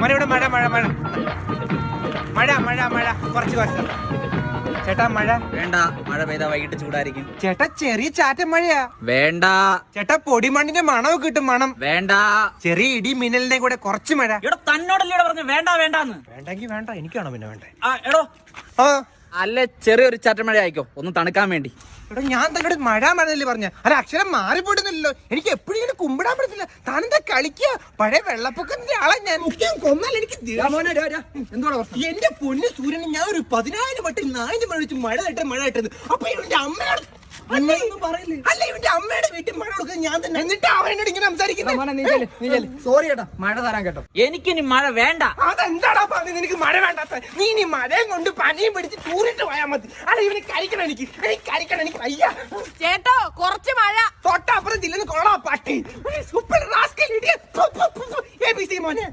മോനെ ഇവിടെ മഴ മഴ മഴ മഴ മഴ മഴ കുറച്ച് കുറച്ച്. ചേട്ടാ മഴ വേണ്ട. മഴ പെയ്താ വൈകിട്ട് ചൂടായിരിക്കും. ചേട്ടാ ചെറിയ ചാറ്റ മഴയാ. വേണ്ട. ചേട്ടാ പൊടിമണ്ണിന്റെ മണവും കിട്ടും. മണം വേണ്ട. ചെറിയ ഇടി മിന്നലിന്റെ കൂടെ കുറച്ച് മഴ. ഇവിടെ തന്നോടല്ലേ പറഞ്ഞു വേണ്ട വേണ്ടാന്ന്. വേണ്ടെങ്കി വേണ്ട, എനിക്കാണോ പിന്നെ വേണ്ടേ? എടോ ആ അല്ല, ചെറിയൊരു ചാറ്റമഴ ആയിക്കോ, ഒന്ന് തണുക്കാൻ വേണ്ടി. എടാ ഞാൻ തന്നോട് മഴ മഴന്നല്ലേ പറഞ്ഞ, അല്ല അക്ഷരം മാറിപ്പോട്ടുന്നില്ലല്ലോ. എനിക്ക് എപ്പോഴും ഇങ്ങനെ കുമ്പിടാൻ പറ്റത്തില്ല. താനെന്താ കളിക്കുക? പഴയ വെള്ളപ്പൊക്കത്തിന്റെ ആളെ ഞാൻ കൊന്നാൽ എനിക്ക് എന്റെ പൊന്നു സൂര്യന് ഞാൻ ഒരു 10,000 വട്ടം 1000 മഴ വെച്ച് മഴ ഇട്ടത്. അപ്പൊ ഇവന്റെ അമ്മയോട് അല്ല, ഇവന്റെ അമ്മയുടെ വീട്ടിൽ മഴ കൊടുക്കുന്നത് ഞാൻ തന്നെ. എന്നിട്ട് അവനോട് ഇങ്ങനെ സംസാരിക്കുന്നത്. സോറി കേട്ടോ, മഴ തരാൻ കേട്ടോ. എനിക്കിനി മഴ വേണ്ട. അതെന്താടാ പറഞ്ഞത്? നിനക്ക് മഴ വേണ്ടാത്ത? നീ ഇനി മഴയും കൊണ്ട് പനിയും പിടിച്ച് ടൂറിട്ട് പോയാൽ മതി. അല്ല ഇവന് കരിക്കണം, എനിക്ക് കരിക്കണം, എനിക്ക് വയ്യ. ചേട്ടോ കുറച്ച് മഴ. തൊട്ടപ്പുറം ജില്ലെന്ന് കൊള്ളാ പട്ടി. Super rascal idiot. ABC മോനെ.